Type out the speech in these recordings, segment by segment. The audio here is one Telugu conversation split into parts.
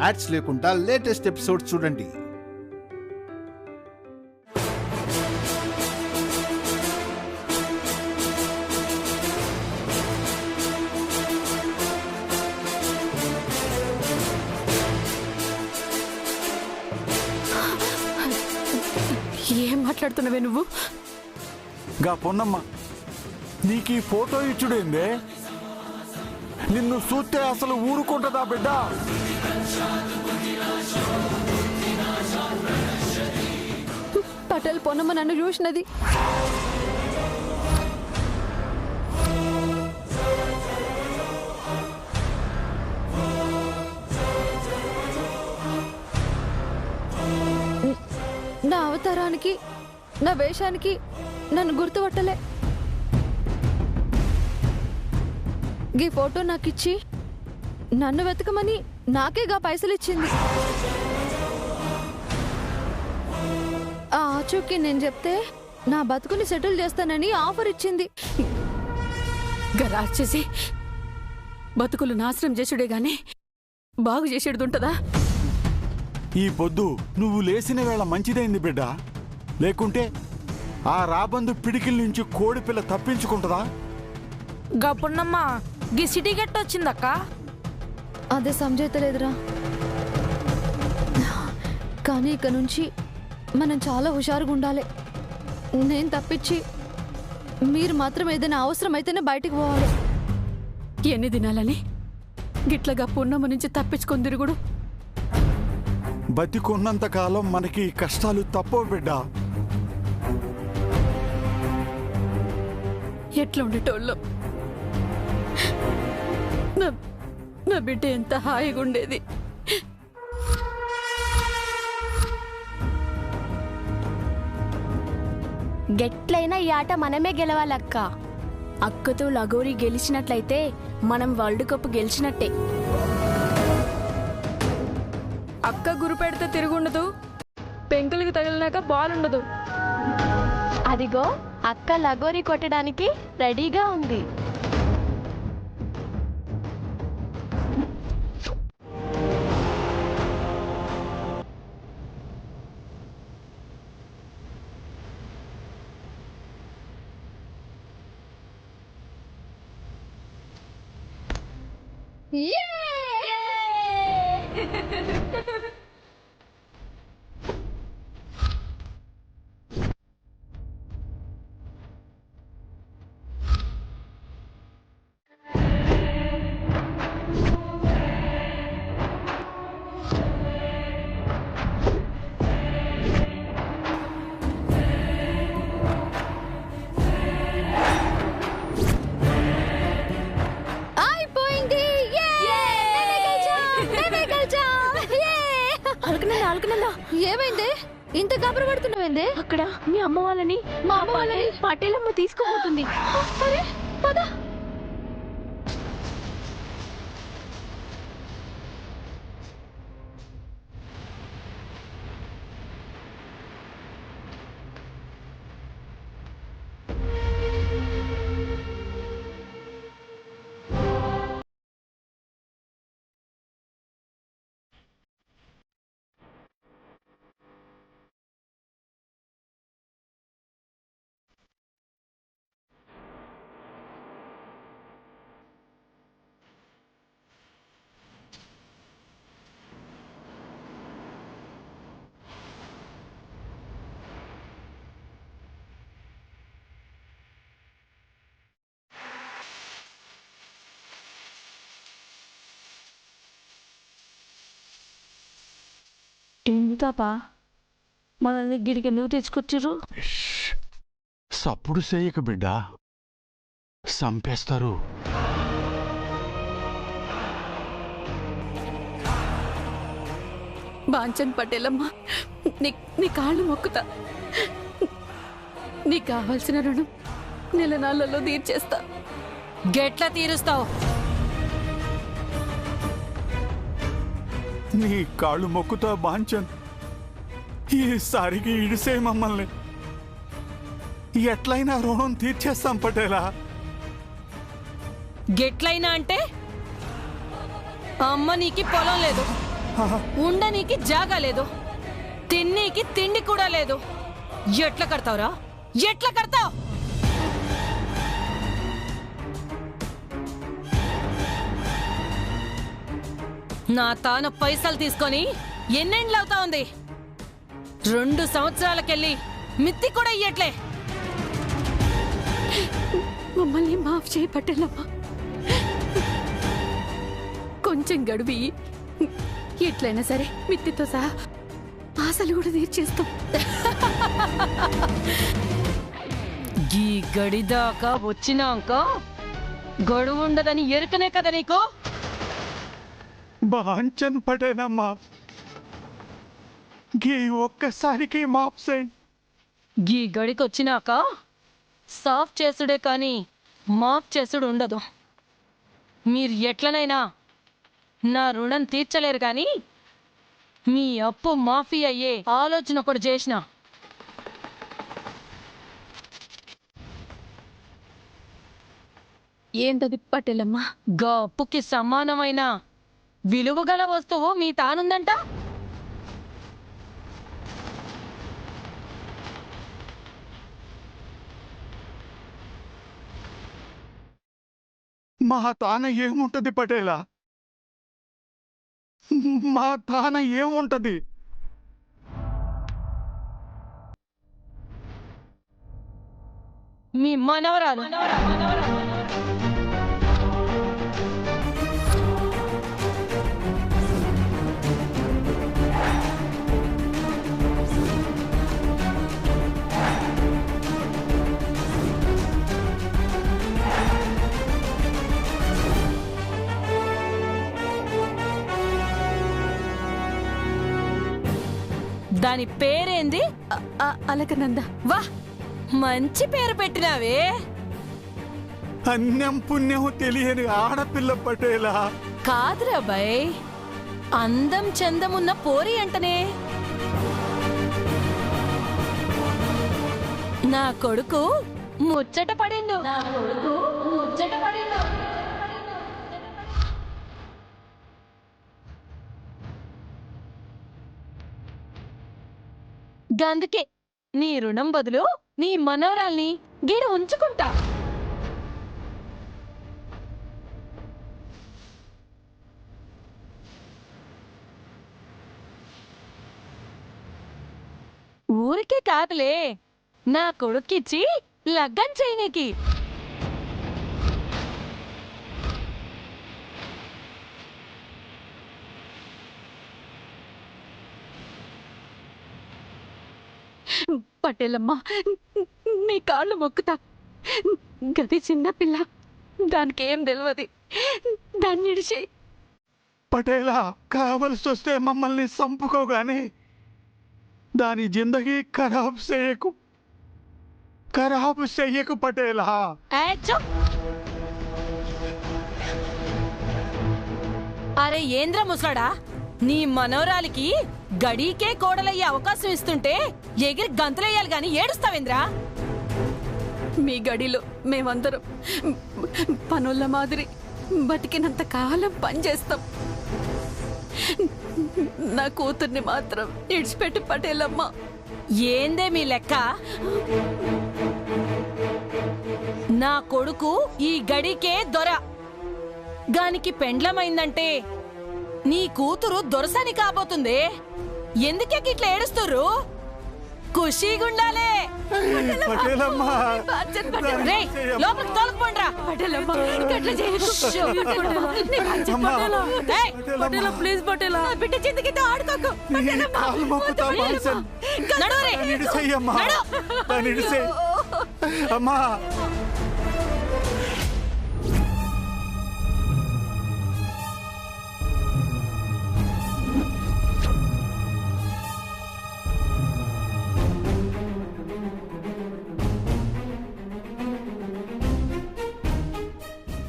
యాడ్స్ లేకుండా లేటెస్ట్ ఎపిసోడ్ చూడండి. ఏం మాట్లాడుతున్నావే నువ్వు? గా పొన్నమ్మ, నీకీ ఫోటో ఇచ్చుడేందే? నిన్ను చూస్తే అసలు ఊరుకుంటుందా బిడ్డ? పటేల్ పొన్నమ్మ నన్ను చూసినది. నా అవతారానికి, నా వేషానికి నన్ను గుర్తుపట్టలే. ఈ ఫోటో నాకిచ్చి నన్ను వెతకమని నాకేగా పైసలు ఇచ్చింది. ఆ ఆచూకి నేను చెప్తే నా బతుకుని సెటిల్ చేస్తానని ఆఫర్ ఇచ్చింది. రాక్షసి బతుకులు నాశనం చేసుడే గాని బాగు చేసేది ఉంటదా? ఈ పొద్దు నువ్వు లేచిన వేళ మంచిదైంది బిడ్డ. లేకుంటే ఆ రాబందు పిడికిల నుంచి కోడిపిల్ల తప్పించుకుంటుందా? గప్పున్నమ్మ గీ సిటీ గట్ట వచ్చిందక్క. అదే సంజయితలేదురా. కానీ ఇక నుంచి మనం చాలా హుషారుగా ఉండాలి. నేను తప్పించి మీరు మాత్రం ఏదైనా అవసరం అయితేనే బయటికి పోవాలి. ఎన్ని దినాలని గిట్లగా పున్నమ్మ నుంచి తప్పించుకొని తిరుగుడు? బతికున్నంత కాలం మనకి కష్టాలు తప్పవు బిడ్డ. ఎట్లా ఉండేటోళ్ళు. నా బిడ్డ ఎంత హాయిగా ఉండేది. గెట్లైనా ఈ ఆట మనమే గెలవాలక్క. అక్కతో లగోరి గెలిచినట్లయితే మనం వరల్డ్ కప్ గెలిచినట్టే. అక్క గురి పెడితే తిరుగుండదు, పెంకులకి తగిలినాక బాల్ ఉండదు. అదిగో అక్క లగోరి కొట్టడానికి రెడీగా ఉంది. ఏమైంది? ఇంత గాబరు పడుతున్నావేంది? అక్కడ మీ అమ్మ వాళ్ళని, మా అమ్మ వాళ్ళని పటేలమ్మ తీసుకుపోతుంది. పద. ఏంటాపా మనల్ని గిడికి ఎందుకు తెచ్చుకొచ్చిర్రు? సప్పుడు చేయక బిడ్డ, సంపేస్తారు. బాంచన్ పటేలమ్మ, నీ కాళ్ళు మొక్కుతా. నీకు కావాల్సిన రుణం నెల నాళ్ళలో తీర్చేస్తా. గెట్లా తీరుస్తావు? నీ కాళ్ళు మొక్కుతా బాంచన్. ఈసారికి ఇడిసే మమ్మల్ని. ఎట్లయినా రుణం తీర్చేస్తాం పటేలా. గెట్లయినా అంటే అమ్మ నీకి పొలం లేదు, ఉండనీకి జాగా లేదు, తిన్నీకి తిండి కూడా లేదు. ఎట్లా కడతావురా? ఎట్లా కడతావు? నా తాను పైసలు తీసుకొని ఎన్నెండ్లవుతా ఉంది? 2 సంవత్సరాలకెళ్ళి మిత్తి కూడా ఇయ్యట్లే. మమ్మల్ని మాఫ్ చేయి పటేలమ్మా. కొంచెం గడువి, ఎట్లయినా సరే మిత్తితో సహా ఆశలు కూడా తీర్చేస్తాం. ఈ గడిదాకా వచ్చినాక గడువు ఉండదని ఎరుకనే కదా నీకు? బాంచన్ పటేలమ్మా, గీ ఒక్కసారికి మాఫ్ చేయండి. ఈ గడికొచ్చినాక సాఫ్ చేసుడే కానీ మాఫ్ చేసుడు ఉండదు. మీరు ఎట్లనైనా నా రుణం తీర్చలేరు కానీ మీ అప్పు మాఫీ అయ్యే ఆలోచన ఒకటి చేసిన. ఏంటది పటేలమ్మా? గా అప్పుకి సమానమైన విలువగల వస్తువు మీ తానుందంట. మా తాన ఏముంటది పటేలా? మా తాన ఏముంటది? మీ మనవరాలు. దాని పేరేంది? అలకనంద. వా, మంచి పేరు పెట్టినావే. అన్యం పుణ్యం తెలియని ఆడపిల్ల పటేలా. కాదురా బాయ్, అందం చందమున్న పోరి అంటనే. నా కొడుకు ముచ్చట పడిండు. గందుకే నీ రుణం బదులు నీ మనవరాల్ని గీడ ఉంచుకుంటా. ఊరికే కాదులే, నా కొడుక్కిచ్చి లగ్గం చేయనీకి. పటేలమ్మా, నీ కాళ్ళు మొక్కుతా. గది చిన్నపిల్ల, దానికేం తెలియదు. దాన్ని ఇడిచి. పటేలా, కావలసి వస్తే మమ్మల్ని చంపుకోగానే దాని జిందగీ ఖరాబ్ చెయ్యకు పటేలా. అరే ఏంద్ర ముసలాడా, నీ మనవరాలికి గడీకే కోడలయ్యే అవకాశం ఇస్తుంటే ఎగిరి గంతులేయాలి గాని ఏడుస్తావేంద్రా? మీ గడిలో మేమందరం పనుల మాదిరి బతికినంత కాలం పనిచేస్తాం. నా కూతుర్ని మాత్రం ఇడిచిపెట్టి పటేలమ్మా. ఏందే మీ లెక్క? నా కొడుకు ఈ గడికే దొర. గానికి పెండ్లమైందంటే నీ కూతురు దొరసని కాబోతుంది. ఎందుకే ఇట్లా ఏడుస్తుర్రు? ఖుషీగుండాలే. పటేలమ్మా, రేయ్, లోపలికి తోలుకుపోండ్రా. పటేలమ్మా, గట్ల చేయకు. అమ్మా, ఏయ్, పటేలమ్మా, ప్లీజ్ పటేలా, బిడ్డ చింతకితో ఆడుకోకు. నీ కాలు మొక్కుతా బాంచన్. నడువరే. దాన్ని ఇడిసేయమ్మా, దాన్ని ఇడిసేయ్. అమ్మా,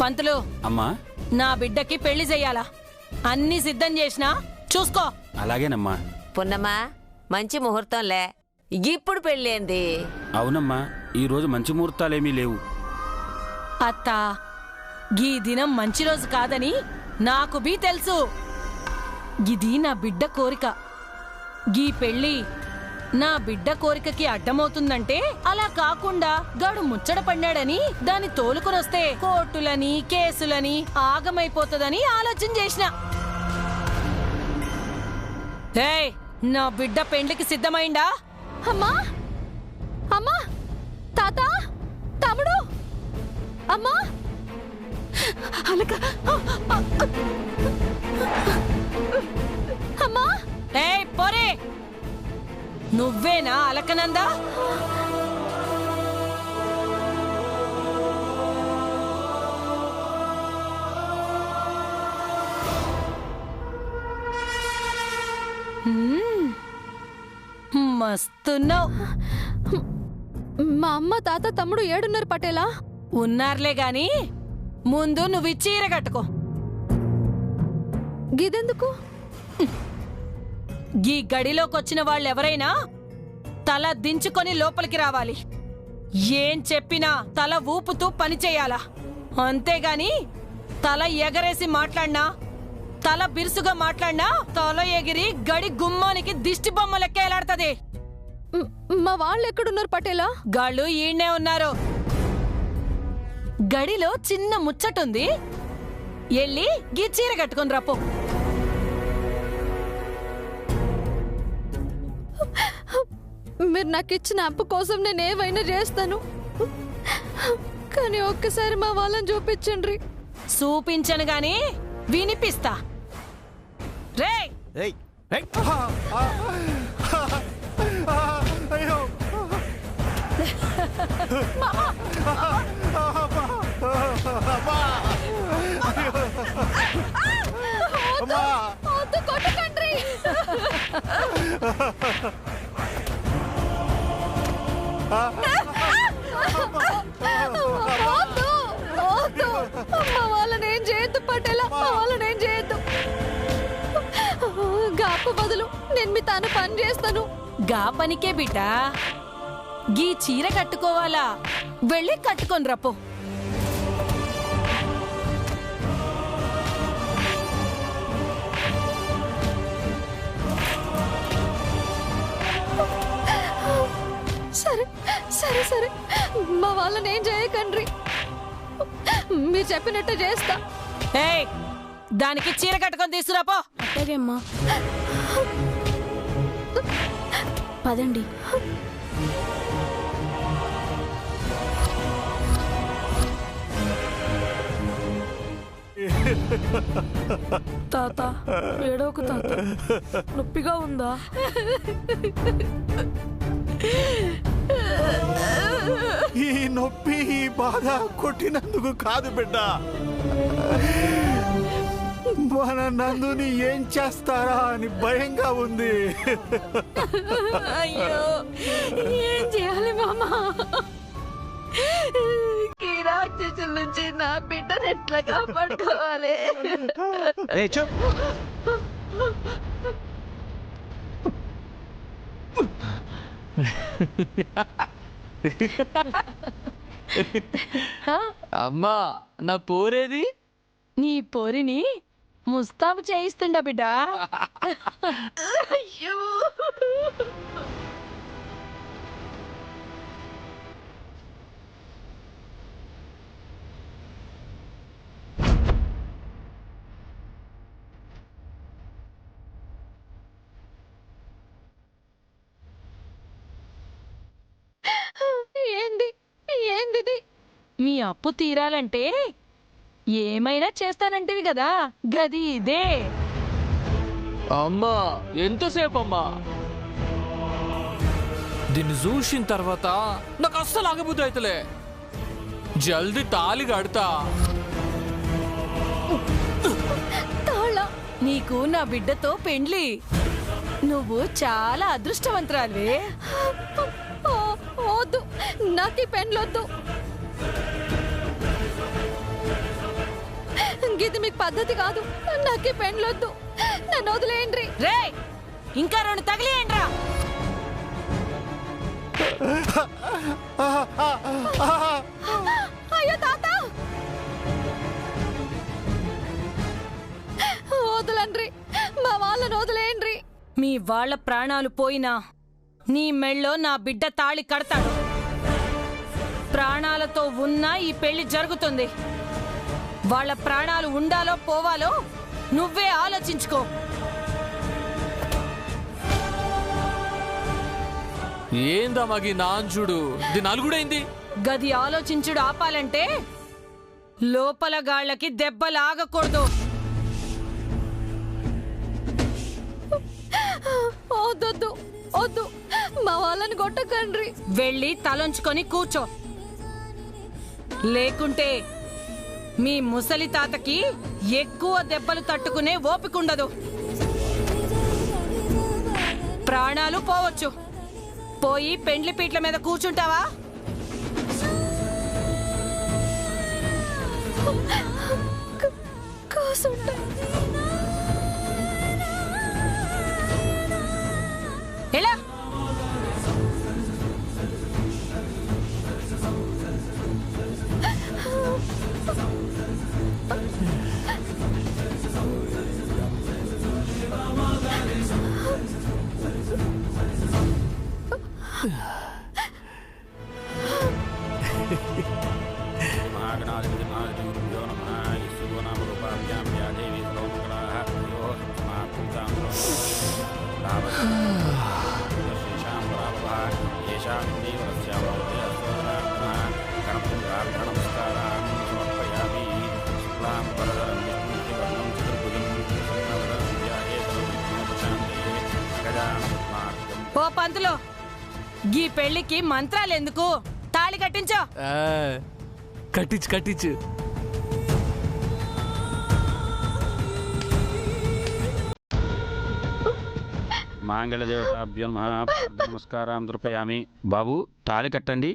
పంతులు, అమ్మా, నా బిడ్డకి పెళ్లి చెయ్యాలా? అన్ని సిద్ధం చేసినా చూసుకో. అలాగేనమ్మా. పున్నమ్మా, మంచి ముహూర్తంలే. ఇప్పుడు పెళ్ళేంది? అవునమ్మా, ఈరోజు మంచి ముహూర్తాలేమీ లేవు. అత్తా, ఈ దినం మంచి రోజు కాదని నాకు బీ తెలుసు. ఇది నా బిడ్డ కోరిక. గీ పెళ్ళి నా బిడ్డ కోరికకి అడ్డమవుతుందంటే అలా కాకుండా గాడు ముచ్చట పడినాడని దాన్ని తోలుకొనొస్తే కోర్టులని కేసులని ఆగమైపోతుందని ఆలోచన చేసిన. ఏయ్, నా బిడ్డ పెండ్లికి సిద్ధమైందా? అమ్మా అమ్మా తాత తమ్ముడు అమ్మా అలక అమ్మా. ఏయ్ పోరే, నువ్వేనా అలకనందా? మస్తున్నావు. మా అమ్మ తాత తమ్ముడు ఏడున్నారు పటేలా? ఉన్నారులే గాని ముందు నువ్వు ఈ చీర కట్టుకో. గిదెందుకు? ఈ గడిలోకొచ్చిన వాళ్ళెవరైనా తల దించుకొని లోపలికి రావాలి. ఏం చెప్పినా తల ఊపుతూ పని చేయాలా. అంతేగాని తల ఎగరేసి మాట్లాడినా, తల బిరుసుగా మాట్లాడినా తల ఎగిరి గడి గుమ్మానికి దిష్టి బొమ్మ లెక్క ఎలాడుతుంది. మా వాళ్ళు ఎక్కడున్నారు పటేలా? గాళ్ళు ఈడ్నే ఉన్నారు. గడిలో చిన్న ముచ్చటుంది, ఎళ్ళి గీ చీర కట్టుకొని రాపో. మీరు నాకు ఇచ్చిన అప్పు కోసం నేను ఏవైనా చేస్తాను, కానీ ఒక్కసారి మా వాళ్ళని చూపించండి. చూపించను గాని వినిపిస్తా. రే ఏయ్, ఏయ్, అయ్యో, వద్దు, కొట్టకండ్రి. వద్దు, వద్దు. మా వాళ్ళని ఏం చేయొద్దు పటేలా, మా వాళ్ళని ఏం చేయొద్దు. గాపు బదులు నేను మీ తాను పని చేస్తాను. గా పనికే బిడ్డ, గీ చీర కట్టుకోవాలా, వెళ్ళి కట్టుకొని రపో. సరే సరే సరే, మా వాళ్ళని ఏం చేయకండ్రి, మీరు చెప్పినట్టు చేస్తా. ఏయ్, దానికి చీర కట్టుకొని తీసుకురాపో. అట్టగే అమ్మా, పదండి. తాత ఏడోకు తాత, నొప్పిగా ఉందా? ఈ నొప్పి, ఈ బాధ కొట్టినందుకు కాదు బిడ్డ, మన నందుని ఏం చేస్తారా అని భయంగా ఉంది. అయ్యో, ఏం చేయాలి మామా? ఈ రాక్షసుల నుంచి నా బిడ్డను ఎట్లా కాపాడుకోవాలి? అమ్మా, నా పోరేది? నీ పోరిని ముస్తాబు చేయిస్తుండా బిడ్డ. అయ్యో, ఏంది ఏందిది? మీ అప్పు తీరాలంటే ఏమైనా చేస్తానంటివి కదా, గది ఇదే. అమ్మా, ఎంతసేపు అమ్మా? దీన్ని చూసిన తర్వాత నాకు అస్సలు ఆగబుద్ధి అవుతలే. జల్దీ తాళి కడతా. నీకు నా బిడ్డతో పెండ్లి. నువ్వు చాలా అదృష్టవంతురాలివే. వద్దు, నాకు ఈ పెన్లొద్దు. ఇది మీకు పద్ధతి కాదు. నాకు ఈ పెన్లొద్దు, నన్ను వదిలేయండి. రే, ఇంకా రెండు తగిలేయండ్రా. అయ్యో తాత, వదలండ్రి, మా మా వాళ్ళని వదిలేయండి. మీ వాళ్ళ ప్రాణాలు పోయినా నీ మెళ్ళో నా బిడ్డ తాళి కడతాడు. ప్రాణాలతో ఉన్నా ఈ పెళ్లి జరుగుతుంది. వాళ్ళ ప్రాణాలు ఉండాలో పోవాలో నువ్వే ఆలోచించుకో. ఏందా మగి నాంచుడు దీని అలుగుడైంది. గది ఆలోచించుడు ఆపాలంటే లోపల గాళ్ళకి దెబ్బలాగకూడదు. వద్దు వద్దు, మా వాళ్ళని కొట్టకండ్రి. వెళ్ళి తలంచుకొని కూర్చో. లేకుంటే మీ ముసలి తాతకి ఎక్కువ దెబ్బలు తట్టుకునే ఓపికండదు. ప్రాణాలు పోవచ్చు. పోయి పెండ్లి పీట్ల మీద కూర్చుంటావా? కూసుంటా. ఎలా? ఓ పంతులు, గీ పెళ్లికి మంత్రాలెందుకు? తాళి కట్టించో. కట్టించు కట్టించు. మాంగళ్యదేవతాభ్యో నమస్కారం దృపయామి. బాబు తాళి కట్టండి.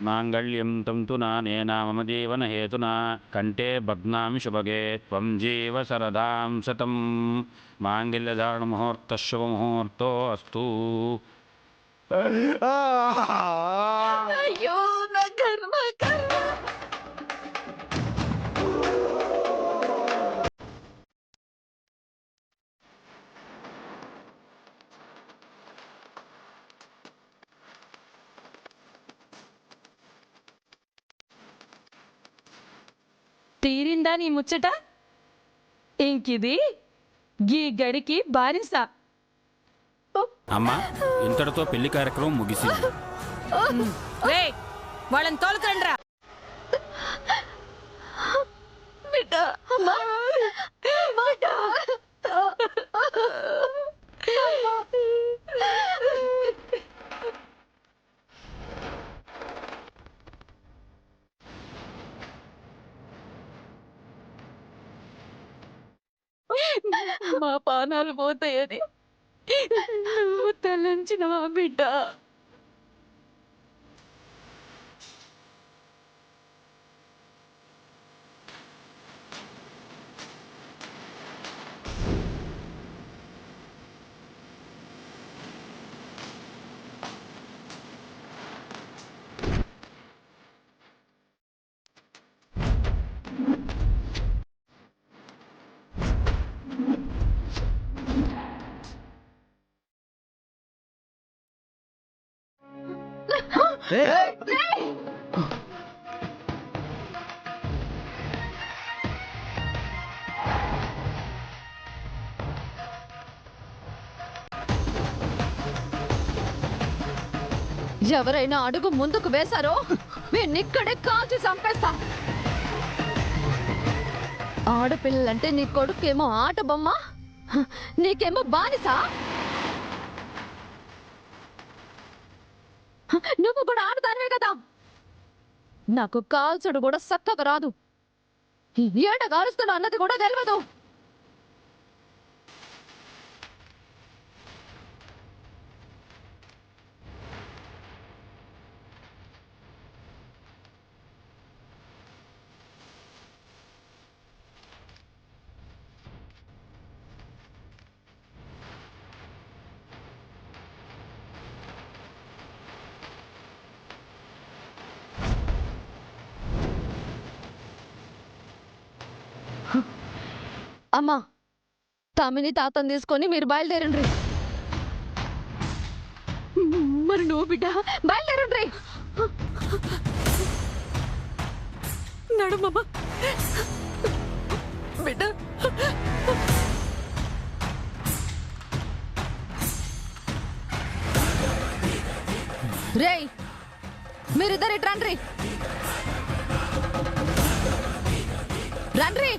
మాంగళ్యం తంతునా నేనా మమ జీవన హేతునా కంఠే బధ్నామి శుభగే త్వం జీవ శరదాం శతం. మాంగళ్యధారణ ముహూర్త శుభముహూర్తో అస్తు. అయ్యో నా కర్మ కర్మ. తీరిందా నీ ముచ్చట? ఇంకిది గీ గడికి బానిస. అమ్మా, ఇంతటితో పెళ్లి కార్యక్రమం ముగిసింది. రేయ్, వాళ్ళని తోలుకురండ్రా. బిడ్డ, అమ్మా, మాట. మా పానాలు పోతాయని నువ్వు తలంచినవా బిడ్డ? ఎవరైనా అడుగు ముందుకు వేశారో నిక్కడే కాల్చి చంపేస్తా. ఆడపిల్లలంటే నీ కొడుకేమో ఆట బొమ్మ, నీకేమో బానిస. నువ్వు కూడా ఆడతానే కదా. నాకు కాల్చుడు కూడా చక్కగా రాదు. ఏట కాలుస్తున్నా అన్నది కూడా తెలియదు. అమ్మా తమ్మిని తాతని తీసుకొని మీరు బయలుదేరండి. మరి నువ్వు బిడ్డ బయలుదేరండి. నడుమమ్మ బిడ్డ. రేయ్ మీరిద్దరు ఇటు రండ్రి. రండ్రి.